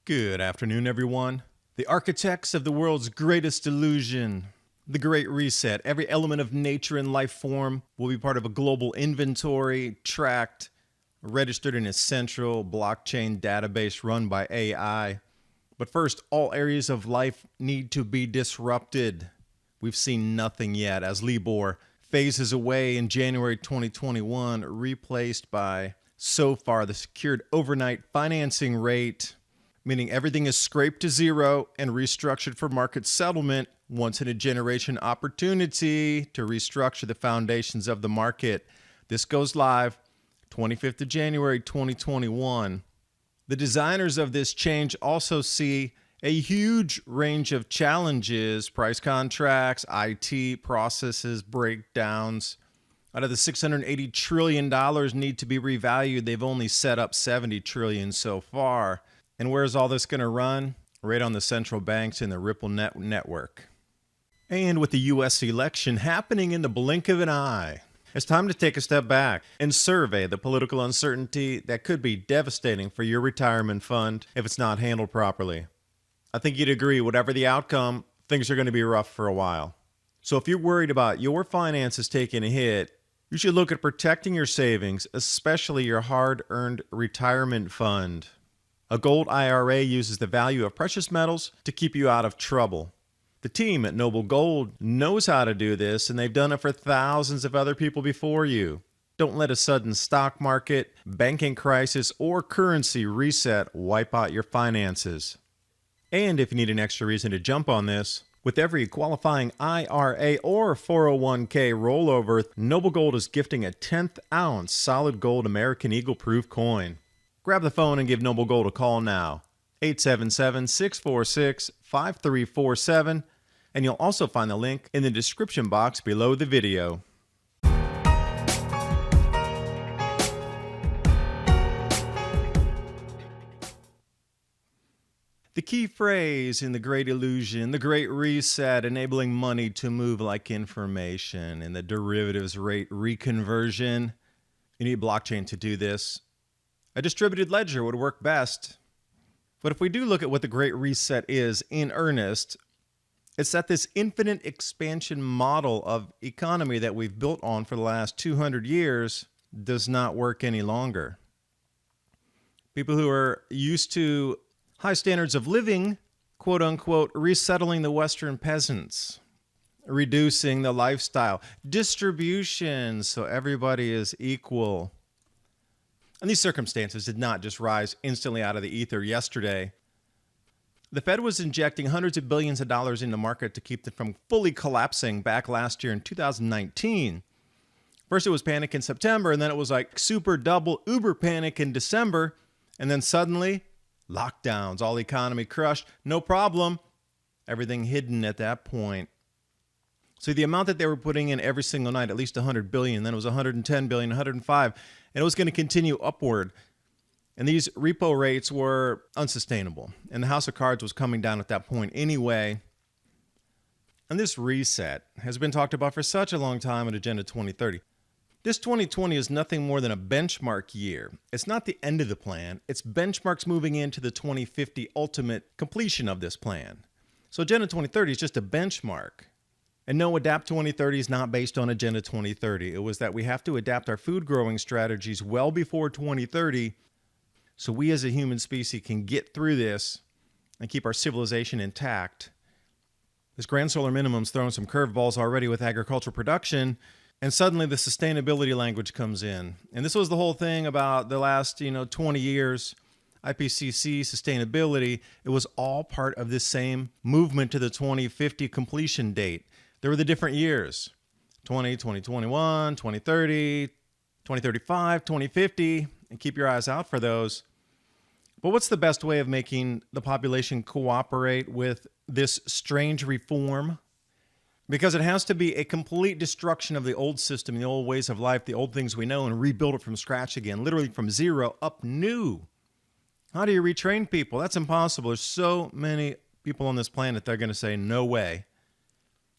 Good afternoon, everyone. The architects of the world's greatest illusion, the Great Reset. Every element of nature and life form will be part of a global inventory, tracked, registered in a central blockchain database run by AI. But first, all areas of life need to be disrupted. We've seen nothing yet as Libor phases away in January 2021, replaced by, so far, the secured overnight financing rate, meaning everything is scraped to zero and restructured for market settlement, once in a generation opportunity to restructure the foundations of the market. This goes live 25th of January 2021. The designers of this change also see a huge range of challenges: price contracts, IT processes, breakdowns. Out of the $680 trillion need to be revalued, they've only set up $70 trillion so far. And where's all this going to run? Right on the central banks and the Ripple network. And with the U.S. election happening in the blink of an eye, it's time to take a step back and survey the political uncertainty that could be devastating for your retirement fund if it's not handled properly. I think you'd agree, whatever the outcome, things are going to be rough for a while. So if you're worried about your finances taking a hit, you should look at protecting your savings, especially your hard-earned retirement fund. A gold IRA uses the value of precious metals to keep you out of trouble. The team at Noble Gold knows how to do this, and they've done it for thousands of other people before you. Don't let a sudden stock market, banking crisis, or currency reset wipe out your finances. And if you need an extra reason to jump on this, with every qualifying IRA or 401k rollover, Noble Gold is gifting a 10th ounce solid gold American Eagle proof coin. Grab the phone and give Noble Gold a call now, 877-646-5347, and you'll also find the link in the description box below the video. The key phrase in The Great Illusion, the Great Reset, enabling money to move like information, and the derivatives rate reconversion. You need blockchain to do this. A distributed ledger would work best. But if we do look at what the Great Reset is in earnest, it's that this infinite expansion model of economy that we've built on for the last 200 years does not work any longer. People who are used to high standards of living, quote unquote, resettling the Western peasants, reducing the lifestyle, distribution so everybody is equal. And these circumstances did not just rise instantly out of the ether yesterday. The Fed was injecting hundreds of billions of dollars in the market to keep them from fully collapsing back last year in 2019. First it was panic in September, and then it was like super double uber panic in December, and then suddenly lockdowns, all economy crushed, no problem, everything hidden at that point. So the amount that they were putting in every single night, at least 100 billion, then it was 110 billion, 105, and it was going to continue upward. And these repo rates were unsustainable. And the house of cards was coming down at that point anyway. And this reset has been talked about for such a long time at Agenda 2030. This 2020 is nothing more than a benchmark year. It's not the end of the plan. It's benchmarks moving into the 2050 ultimate completion of this plan. So Agenda 2030 is just a benchmark. And no, Adapt 2030 is not based on Agenda 2030. It was that we have to adapt our food growing strategies well before 2030 so we as a human species can get through this and keep our civilization intact. This grand solar minimum's throwing some curveballs already with agricultural production, and suddenly the sustainability language comes in. And this was the whole thing about the last 20 years. IPCC, sustainability, it was all part of this same movement to the 2050 completion date. There were the different years, 2021, 2030, 2035, 2050, and keep your eyes out for those. But what's the best way of making the population cooperate with this strange reform? Because it has to be a complete destruction of the old system, the old ways of life, the old things we know, and rebuild it from scratch again, literally from zero up new. How do you retrain people? That's impossible. There's so many people on this planet that are going to say, no way.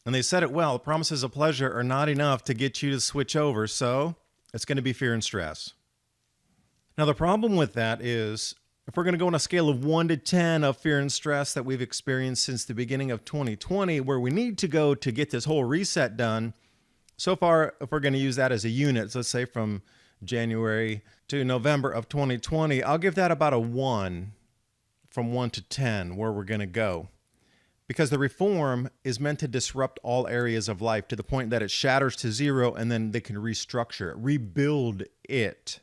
And they said it well, promises of pleasure are not enough to get you to switch over, so it's going to be fear and stress. Now, the problem with that is If we're going to go on a scale of 1 to 10 of fear and stress that we've experienced since the beginning of 2020, where we need to go to get this whole reset done, so far, if we're going to use that as a unit, so let's say from January to November of 2020, I'll give that about a 1 from 1 to 10 where we're going to go. Because the reform is meant to disrupt all areas of life to the point that it shatters to zero and then they can restructure it, rebuild it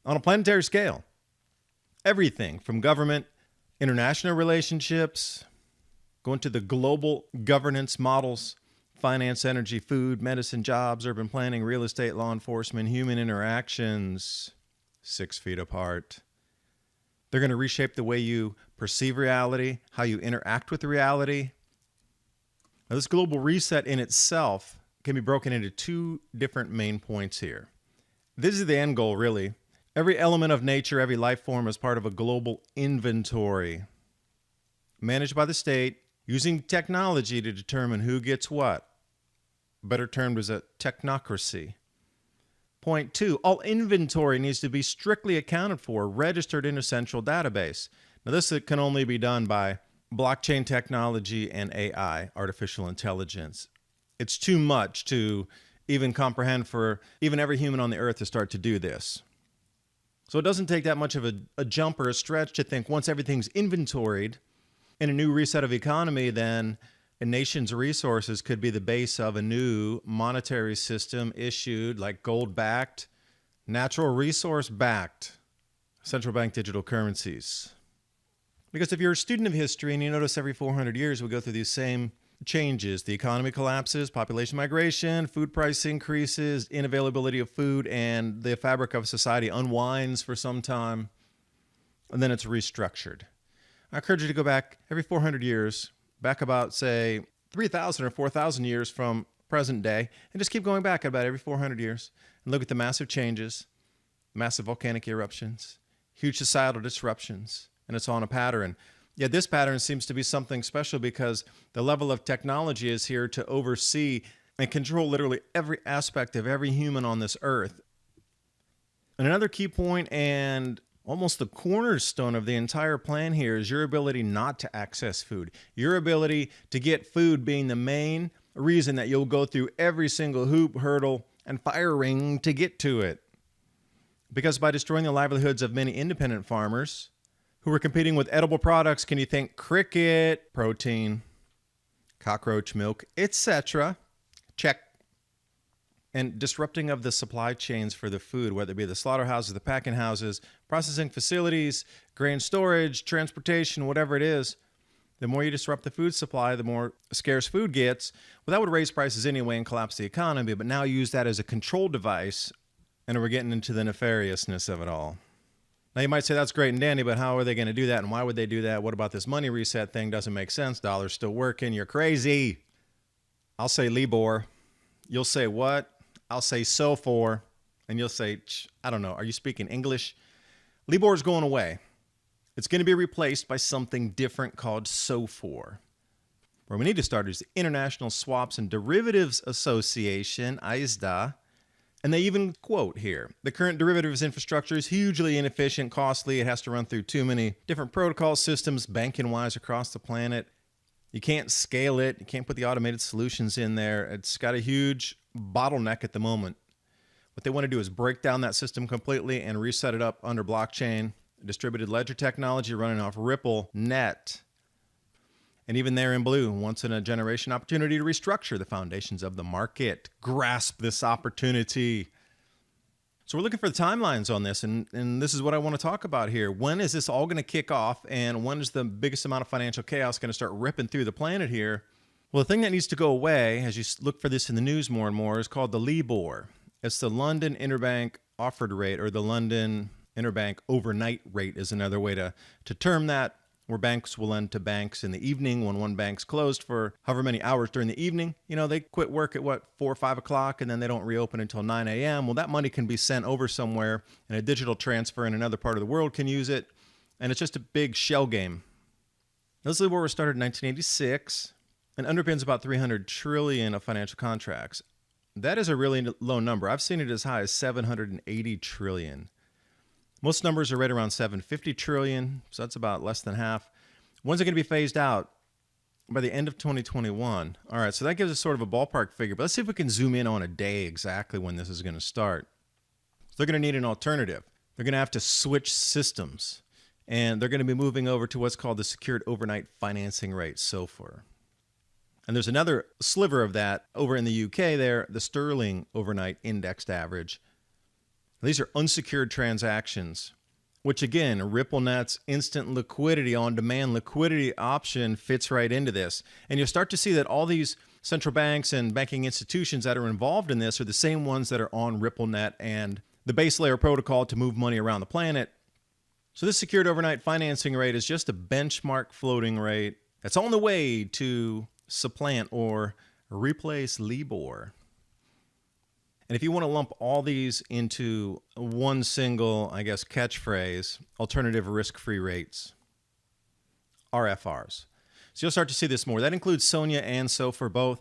on a planetary scale. Everything from government, international relationships, going to the global governance models, finance, energy, food, medicine, jobs, urban planning, real estate, law enforcement, human interactions, 6 feet apart. They're going to reshape the way you perceive reality, how you interact with reality. Now, this global reset in itself can be broken into 2 different main points here. This is the end goal, really. Every element of nature, every life form is part of a global inventory managed by the state using technology to determine who gets what. Better termed as a technocracy. Point 2, all inventory needs to be strictly accounted for, registered in a central database. Now, this can only be done by blockchain technology and AI, artificial intelligence. It's too much to even comprehend for even every human on the earth to start to do this. So it doesn't take that much of a jump or a stretch to think once everything's inventoried in a new reset of economy, then a nation's resources could be the base of a new monetary system issued like gold-backed, natural resource-backed central bank digital currencies. Because if you're a student of history and you notice every 400 years we go through these same changes, the economy collapses, population migration, food price increases, inavailability of food, and the fabric of society unwinds for some time, and then it's restructured. I encourage you to go back every 400 years, back about, say, 3,000 or 4,000 years from present day, and just keep going back about every 400 years and look at the massive changes, massive volcanic eruptions, huge societal disruptions, and it's on a pattern. Yeah, this pattern seems to be something special because the level of technology is here to oversee and control literally every aspect of every human on this earth. And another key point and almost the cornerstone of the entire plan here is your ability not to access food. Your ability to get food being the main reason that you'll go through every single hoop, hurdle, and fire ring to get to it. Because by destroying the livelihoods of many independent farmers who are competing with edible products, can you think cricket, protein, cockroach milk, etc.? Check. And disrupting of the supply chains for the food, whether it be the slaughterhouses, the packing houses, processing facilities, grain storage, transportation, whatever it is, the more you disrupt the food supply, the more scarce food gets. Well, that would raise prices anyway and collapse the economy, but now use that as a control device, and we're getting into the nefariousness of it all. Now, you might say that's great and dandy, but how are they going to do that, and why would they do that? What about this money reset thing? Doesn't make sense. Dollar's still working. You're crazy. I'll say Libor. You'll say what? I'll say so for, and you'll say, I don't know, are you speaking English? Libor's going away. It's going to be replaced by something different called SOFR. Where we need to start is the International Swaps and Derivatives Association, ISDA. And they even quote here, the current derivatives infrastructure is hugely inefficient, costly. It has to run through too many different protocol systems, banking-wise, across the planet. You can't scale it. You can't put the automated solutions in there. It's got a huge bottleneck at the moment. What they want to do is break down that system completely and reset it up under blockchain, distributed ledger technology running off Ripple Net. And even there in blue, once in a generation opportunity to restructure the foundations of the market. Grasp this opportunity. So we're looking for the timelines on this, and this is what I want to talk about here. When is this all going to kick off, and when is the biggest amount of financial chaos going to start ripping through the planet here? Well, the thing that needs to go away, as you look for this in the news more and more, is called the LIBOR. It's the London Interbank Offered Rate, or the London Interbank Overnight Rate is another way to term that, where banks will lend to banks in the evening when one bank's closed for however many hours during the evening. You know, they quit work at 4 or 5 o'clock, and then they don't reopen until 9 a.m. Well, that money can be sent over somewhere, and a digital transfer in another part of the world can use it, and it's just a big shell game. This LIBOR was started in 1986 and underpins about 300 trillion of financial contracts. That is a really low number. I've seen it as high as 780 trillion. Most numbers are right around 750 trillion, so that's about less than half. When's it going to be phased out? By the end of 2021. All right, so that gives us sort of a ballpark figure, but let's see if we can zoom in on a day exactly when this is going to start. So they're going to need an alternative. They're going to have to switch systems, and they're going to be moving over to what's called the Secured Overnight Financing Rate, SOFR. And there's another sliver of that over in the UK there, the Sterling Overnight Indexed Average. These are unsecured transactions, which again, RippleNet's instant liquidity, on-demand liquidity option fits right into this. And you'll start to see that all these central banks and banking institutions that are involved in this are the same ones that are on RippleNet and the base layer protocol to move money around the planet. So this secured overnight financing rate is just a benchmark floating rate that's on the way to supplant or replace LIBOR. And if you want to lump all these into one single, I guess, catchphrase, alternative risk-free rates, RFRs. So you'll start to see this more. That includes SONIA and SOFR both.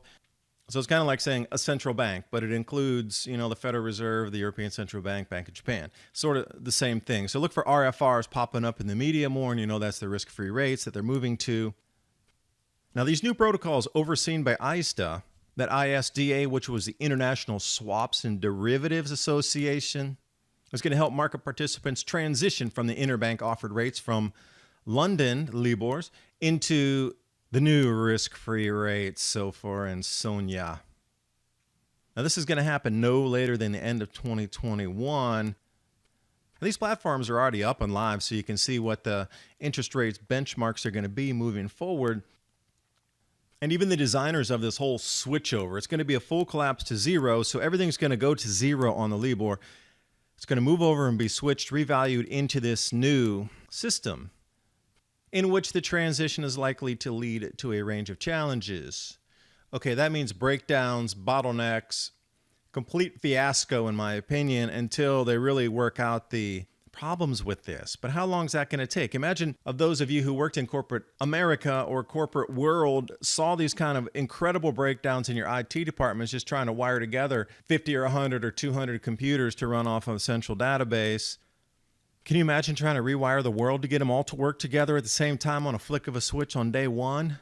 So it's kind of like saying a central bank, but it includes, the Federal Reserve, the European Central Bank, Bank of Japan. Sort of the same thing. So look for RFRs popping up in the media more, and that's the risk-free rates that they're moving to. Now, these new protocols overseen by ISDA, that ISDA, which was the International Swaps and Derivatives Association, is going to help market participants transition from the interbank offered rates from London LIBORs into the new risk-free rates, SOFR and SONIA. Now, this is going to happen no later than the end of 2021. These platforms are already up and live, so you can see what the interest rates benchmarks are going to be moving forward. And even the designers of this whole switchover, it's going to be a full collapse to zero, so everything's going to go to zero on the LIBOR. It's going to move over and be switched, revalued into this new system, in which the transition is likely to lead to a range of challenges. Okay, that means breakdowns, bottlenecks, complete fiasco, in my opinion, until they really work out the problems with this. But how long is that going to take? Imagine of those of you who worked in corporate America or corporate world saw these kind of incredible breakdowns in your IT departments just trying to wire together 50 or 100 or 200 computers to run off of a central database. Can you imagine trying to rewire the world to get them all to work together at the same time on a flick of a switch on day one?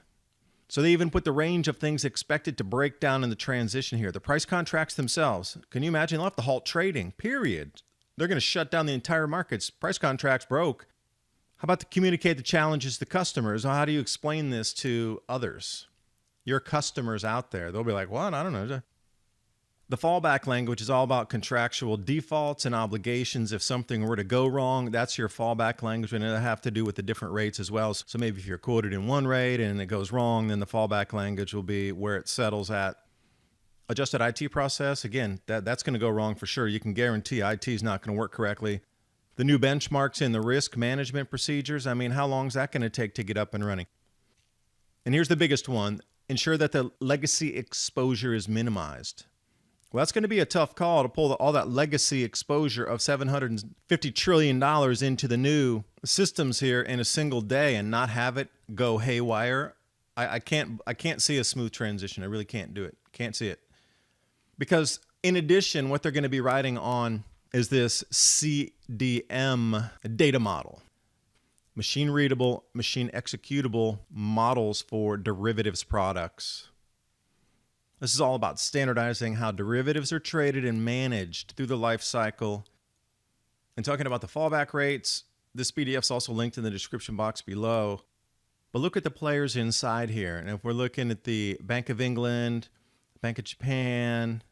So they even put the range of things expected to break down in the transition here. The price contracts themselves. Can you imagine? They'll have to halt trading, period. They're going to shut down the entire markets. Price contracts broke. How about to communicate the challenges to customers? How do you explain this to others? Your customers out there, they'll be like, what? I don't know. The fallback language is all about contractual defaults and obligations. If something were to go wrong, that's your fallback language, and it'll have to do with the different rates as well. So maybe if you're quoted in one rate and it goes wrong, then the fallback language will be where it settles at. Adjusted IT process, again, that's going to go wrong for sure. You can guarantee IT is not going to work correctly. The new benchmarks in the risk management procedures, how long is that going to take to get up and running? And here's the biggest one. Ensure that the legacy exposure is minimized. Well, that's going to be a tough call to pull all that legacy exposure of $750 trillion into the new systems here in a single day and not have it go haywire. I can't see a smooth transition. I really can't do it. Can't see it. Because in addition, what they're going to be riding on is this CDM data model. Machine readable, machine executable models for derivatives products. This is all about standardizing how derivatives are traded and managed through the life cycle. And talking about the fallback rates, this PDF is also linked in the description box below. But look at the players inside here. And if we're looking at the Bank of England, Bank of Japan,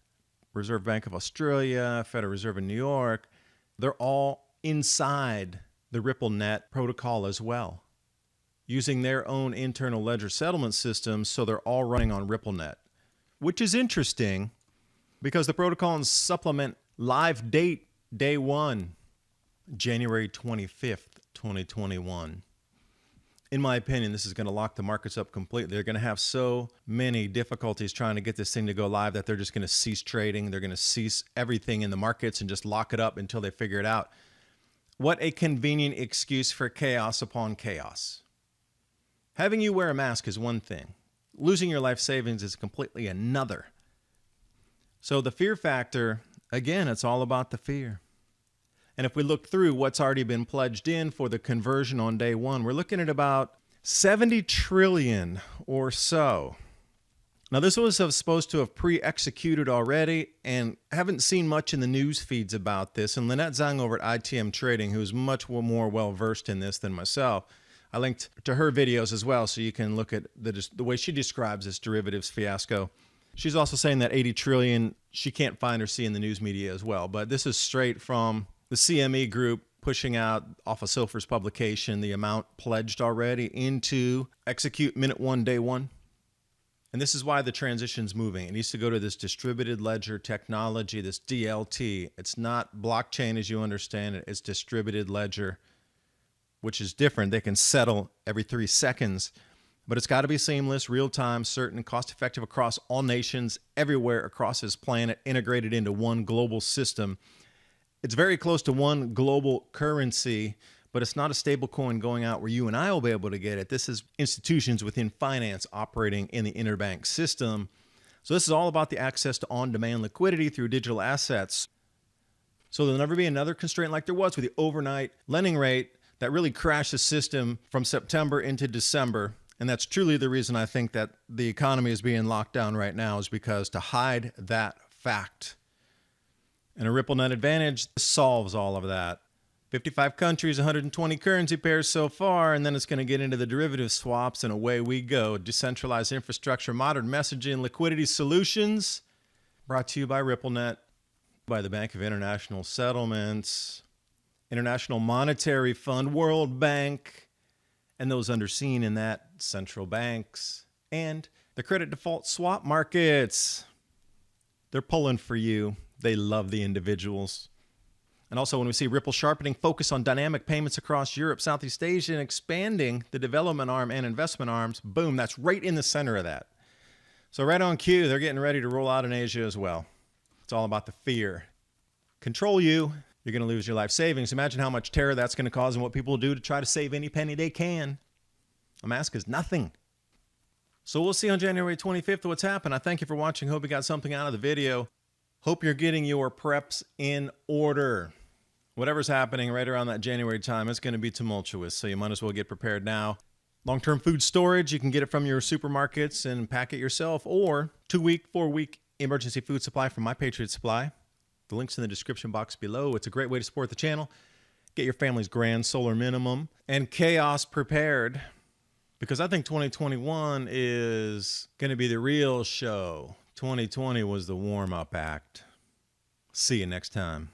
Reserve Bank of Australia, Federal Reserve in New York, they're all inside the RippleNet protocol as well, using their own internal ledger settlement systems, so they're all running on RippleNet, which is interesting because the protocols supplement live date day one, January 25th, 2021. In my opinion, this is going to lock the markets up completely. They're going to have so many difficulties trying to get this thing to go live that they're just going to cease trading. They're going to cease everything in the markets and just lock it up until they figure it out. What a convenient excuse for chaos upon chaos. Having you wear a mask is one thing. Losing your life savings is completely another. So the fear factor, again, it's all about the fear. And if we look through what's already been pledged in for the conversion on day one, we're looking at about 70 trillion or so. Now, this was supposed to have pre-executed already, and haven't seen much in the news feeds about this. And Lynette Zhang over at ITM Trading, who's much more well-versed in this than myself, I linked to her videos as well, so you can look at the way she describes this derivatives fiasco. She's also saying that 80 trillion she can't find or see in the news media as well. But this is straight from the CME group pushing out off of Silfer's publication the amount pledged already into execute minute one, day one. And this is why the transition's moving. It needs to go to this distributed ledger technology, this DLT. It's not blockchain as you understand it. It's distributed ledger, which is different. They can settle every 3 seconds, but it's got to be seamless, real-time, certain, cost-effective across all nations, everywhere across this planet, integrated into one global system. It's very close to one global currency, but it's not a stable coin going out where you and I will be able to get it. This is institutions within finance operating in the interbank system. So this is all about the access to on-demand liquidity through digital assets. So there'll never be another constraint like there was with the overnight lending rate that really crashed the system from September into December. And that's truly the reason I think that the economy is being locked down right now, is because to hide that fact. And a RippleNet Advantage solves all of that. 55 countries, 120 currency pairs so far, and then it's going to get into the derivative swaps, and away we go. Decentralized infrastructure, modern messaging, liquidity solutions. Brought to you by RippleNet, by the Bank of International Settlements, International Monetary Fund, World Bank, and those underseen in that, central banks, and the credit default swap markets. They're pulling for you. They love the individuals. And also when we see Ripple sharpening focus on dynamic payments across Europe, Southeast Asia, and expanding the development arm and investment arms, boom, that's right in the center of that. So right on cue, they're getting ready to roll out in Asia as well. It's all about the fear. Control you, you're going to lose your life savings. Imagine how much terror that's going to cause and what people will do to try to save any penny they can. A mask is nothing. So we'll see on January 25th what's happened. I thank you for watching. Hope you got something out of the video. Hope you're getting your preps in order. Whatever's happening right around that January time, it's going to be tumultuous, so you might as well get prepared now. Long-term food storage, you can get it from your supermarkets and pack it yourself, or 2-week, 4-week emergency food supply from My Patriot Supply. The link's in the description box below. It's a great way to support the channel. Get your family's grand solar minimum and chaos prepared, because I think 2021 is going to be the real show. 2020 was the warm-up act. See you next time.